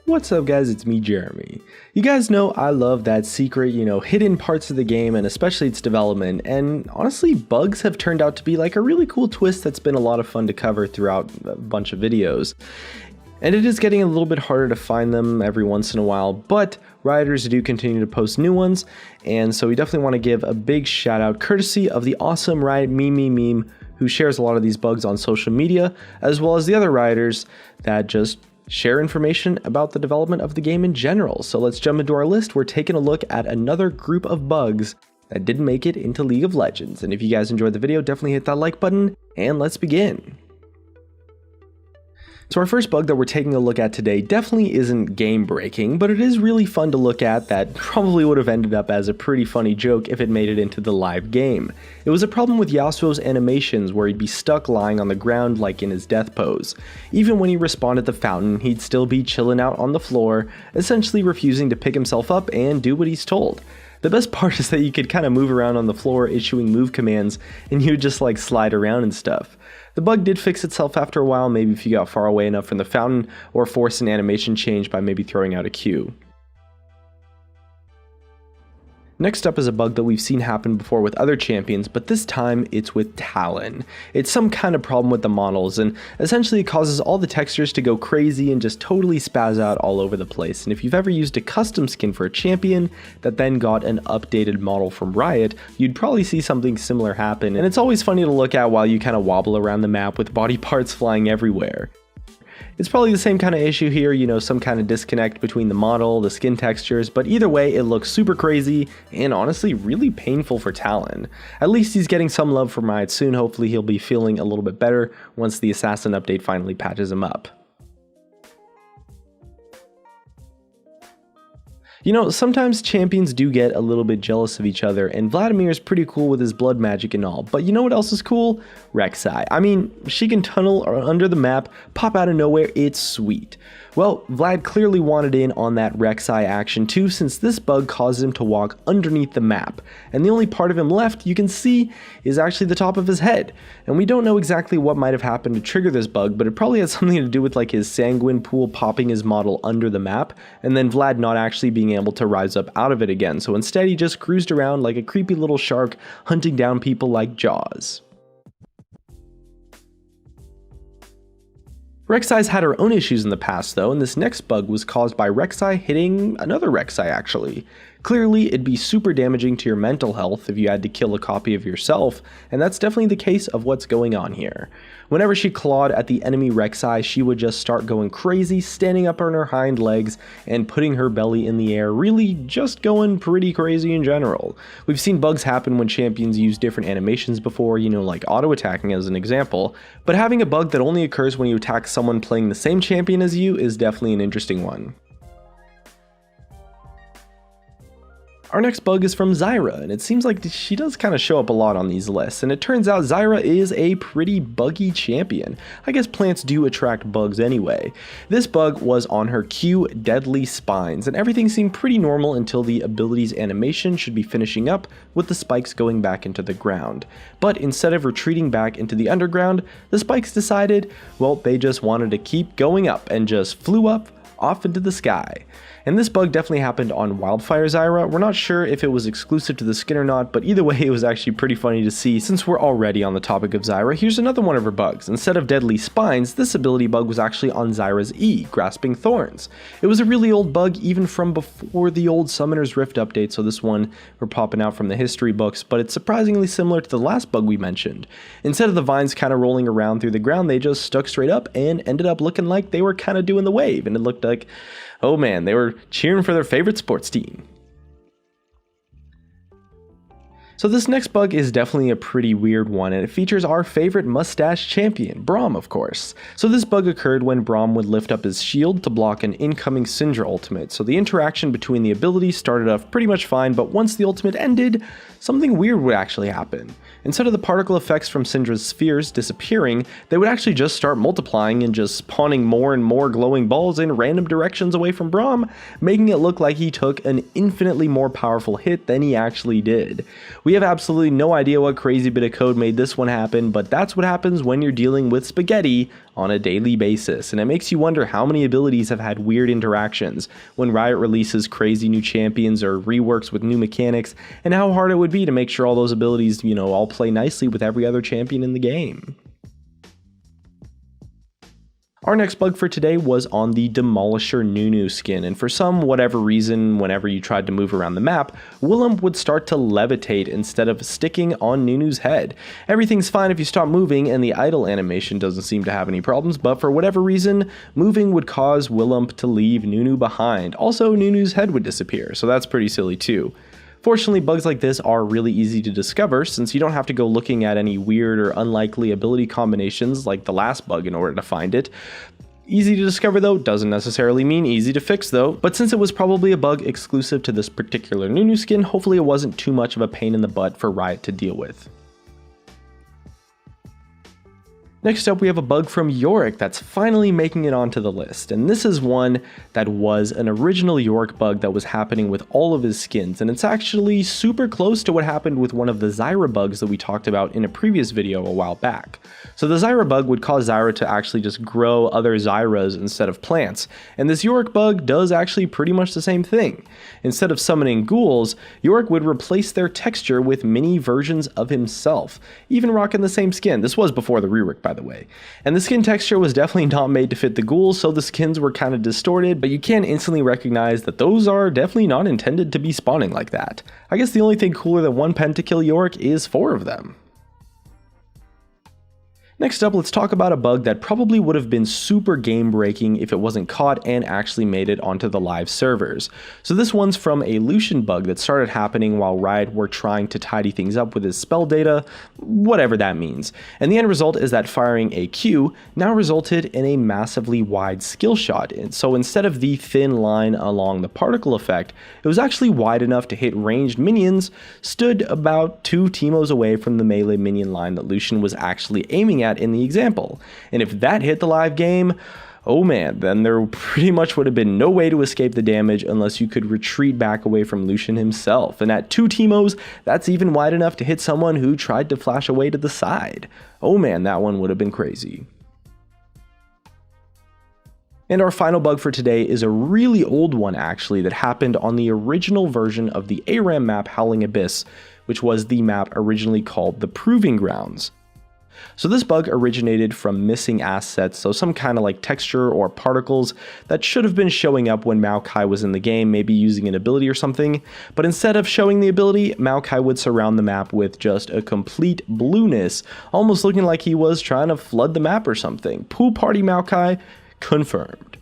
What's up guys, it's me Jeremy. You guys know I love that secret, hidden parts of the game and especially its development, and honestly bugs have turned out to be like a really cool twist that's been a lot of fun to cover throughout a bunch of videos. And it is getting a little bit harder to find them every once in a while, but writers do continue to post new ones, and so we definitely want to give a big shout out courtesy of the awesome Riot meme who shares a lot of these bugs on social media, as well as the other writers that just share information about the development of the game in general. So let's jump into our list. We're taking a look at another group of bugs that didn't make it into League of Legends. And if you guys enjoyed the video, definitely hit that like button and let's begin. So our first bug that we're taking a look at today definitely isn't game breaking, but it is really fun to look at that probably would have ended up as a pretty funny joke if it made it into the live game. It was a problem with Yasuo's animations where he'd be stuck lying on the ground like in his death pose. Even when he respawned at the fountain, he'd still be chilling out on the floor, essentially refusing to pick himself up and do what he's told. The best part is that you could kind of move around on the floor issuing move commands and you would just like slide around and stuff. The bug did fix itself after a while, maybe if you got far away enough from the fountain or forced an animation change by maybe throwing out a Q. Next up is a bug that we've seen happen before with other champions, but this time it's with Talon. It's some kind of problem with the models, and essentially it causes all the textures to go crazy and just totally spaz out all over the place. And if you've ever used a custom skin for a champion that then got an updated model from Riot, you'd probably see something similar happen, and it's always funny to look at while you kind of wobble around the map with body parts flying everywhere. It's probably the same kind of issue here, some kind of disconnect between the model, the skin textures, but either way it looks super crazy and honestly really painful for Talon. At least he's getting some love from Riot soon. Hopefully he'll be feeling a little bit better once the Assassin update finally patches him up. Sometimes champions do get a little bit jealous of each other, and Vladimir is pretty cool with his blood magic and all, but you know what else is cool? Rek'Sai. I mean, she can tunnel under the map, pop out of nowhere, it's sweet. Well, Vlad clearly wanted in on that Rek'Sai action too, since this bug causes him to walk underneath the map, and the only part of him left you can see is actually the top of his head. And we don't know exactly what might have happened to trigger this bug, but it probably has something to do with like his sanguine pool popping his model under the map, and then Vlad not actually being able to rise up out of it again, so instead he just cruised around like a creepy little shark hunting down people like Jaws. Rek'Sai's had her own issues in the past though, and this next bug was caused by Rek'Sai hitting another Rek'Sai actually. Clearly, it'd be super damaging to your mental health if you had to kill a copy of yourself, and that's definitely the case of what's going on here. Whenever she clawed at the enemy Rek'Sai, she would just start going crazy, standing up on her hind legs and putting her belly in the air, really just going pretty crazy in general. We've seen bugs happen when champions use different animations before, like auto-attacking as an example, but having a bug that only occurs when you attack someone playing the same champion as you is definitely an interesting one. Our next bug is from Zyra, and it seems like she does kind of show up a lot on these lists, and it turns out Zyra is a pretty buggy champion. I guess plants do attract bugs anyway. This bug was on her Q Deadly Spines, and everything seemed pretty normal until the ability's animation should be finishing up with the spikes going back into the ground. But instead of retreating back into the underground, the spikes decided, well, they just wanted to keep going up and just flew up off into the sky. And this bug definitely happened on Wildfire Zyra. We're not sure if it was exclusive to the skin or not, but either way it was actually pretty funny to see. Since we're already on the topic of Zyra, here's another one of her bugs. Instead of Deadly Spines, this ability bug was actually on Zyra's E, Grasping Thorns. It was a really old bug even from before the old Summoner's Rift update, so this one we're popping out from the history books, but it's surprisingly similar to the last bug we mentioned. Instead of the vines kind of rolling around through the ground, they just stuck straight up and ended up looking like they were kind of doing the wave, and it looked like, oh man, they were cheering for their favorite sports team. So this next bug is definitely a pretty weird one, and it features our favorite mustache champion, Braum of course. So this bug occurred when Braum would lift up his shield to block an incoming Syndra ultimate, so the interaction between the abilities started off pretty much fine, but once the ultimate ended, something weird would actually happen. Instead of the particle effects from Syndra's spheres disappearing, they would actually just start multiplying and just spawning more and more glowing balls in random directions away from Braum, making it look like he took an infinitely more powerful hit than he actually did. We have absolutely no idea what crazy bit of code made this one happen, but that's what happens when you're dealing with spaghetti on a daily basis, and it makes you wonder how many abilities have had weird interactions when Riot releases crazy new champions or reworks with new mechanics, and how hard it would be to make sure all those abilities, all play nicely with every other champion in the game. Our next bug for today was on the Demolisher Nunu skin, and for some whatever reason, whenever you tried to move around the map, Willem would start to levitate instead of sticking on Nunu's head. Everything's fine if you stop moving, and the idle animation doesn't seem to have any problems, but for whatever reason, moving would cause Willem to leave Nunu behind. Also, Nunu's head would disappear, so that's pretty silly too. Fortunately, bugs like this are really easy to discover since you don't have to go looking at any weird or unlikely ability combinations like the last bug in order to find it. Easy to discover though doesn't necessarily mean easy to fix though, but since it was probably a bug exclusive to this particular Nunu skin, hopefully it wasn't too much of a pain in the butt for Riot to deal with. Next up, we have a bug from Yorick that's finally making it onto the list, and this is one that was an original Yorick bug that was happening with all of his skins, and it's actually super close to what happened with one of the Zyra bugs that we talked about in a previous video a while back. So the Zyra bug would cause Zyra to actually just grow other Zyras instead of plants, and this Yorick bug does actually pretty much the same thing. Instead of summoning ghouls, Yorick would replace their texture with mini versions of himself, even rocking the same skin. This was before the rework, by the way. And the skin texture was definitely not made to fit the ghouls, so the skins were kind of distorted, but you can instantly recognize that those are definitely not intended to be spawning like that. I guess the only thing cooler than one pentakill Yorick is 4 of them. Next up, let's talk about a bug that probably would have been super game breaking if it wasn't caught and actually made it onto the live servers. So this one's from a Lucian bug that started happening while Riot were trying to tidy things up with his spell data, whatever that means. And the end result is that firing a Q now resulted in a massively wide skill shot. And so instead of the thin line along the particle effect, it was actually wide enough to hit ranged minions stood about 2 Teemos away from the melee minion line that Lucian was actually aiming at in the example. And if that hit the live game, oh man, then there pretty much would have been no way to escape the damage unless you could retreat back away from Lucian himself. And at 2 Teemos, that's even wide enough to hit someone who tried to flash away to the side. Oh man, that one would have been crazy. And our final bug for today is a really old one actually that happened on the original version of the ARAM map Howling Abyss, which was the map originally called the Proving Grounds. So this bug originated from missing assets, so some kind of like texture or particles that should have been showing up when Maokai was in the game, maybe using an ability or something, but instead of showing the ability, Maokai would surround the map with just a complete blueness, almost looking like he was trying to flood the map or something. Pool party Maokai confirmed.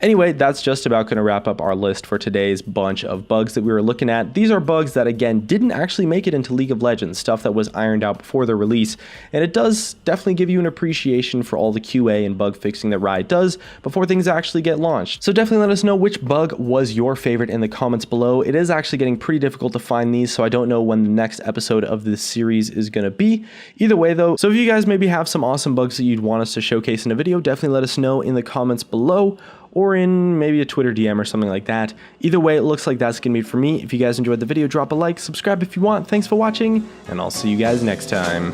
Anyway, that's just about going to wrap up our list for today's bunch of bugs that we were looking at. These are bugs that, again, didn't actually make it into League of Legends, stuff that was ironed out before their release, and it does definitely give you an appreciation for all the QA and bug fixing that Riot does before things actually get launched. So definitely let us know which bug was your favorite in the comments below. It is actually getting pretty difficult to find these, so I don't know when the next episode of this series is going to be. Either way, though, so if you guys maybe have some awesome bugs that you'd want us to showcase in a video, definitely let us know in the comments below, or in maybe a Twitter DM or something like that. Either way, it looks like that's gonna be it for me. If you guys enjoyed the video, drop a like, subscribe if you want. Thanks for watching, and I'll see you guys next time.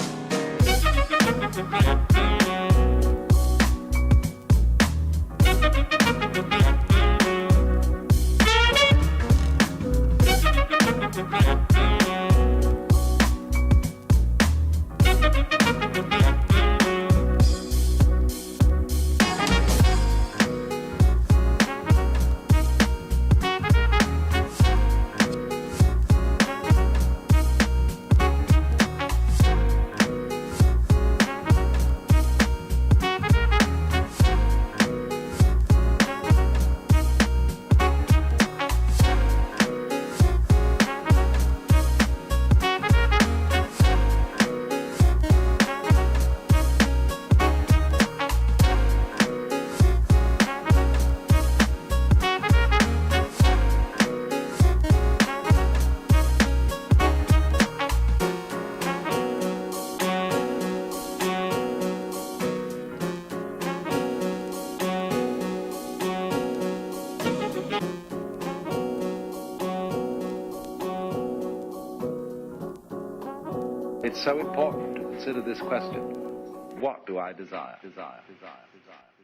It's so important to consider this question. What do I desire? Desire, desire, desire.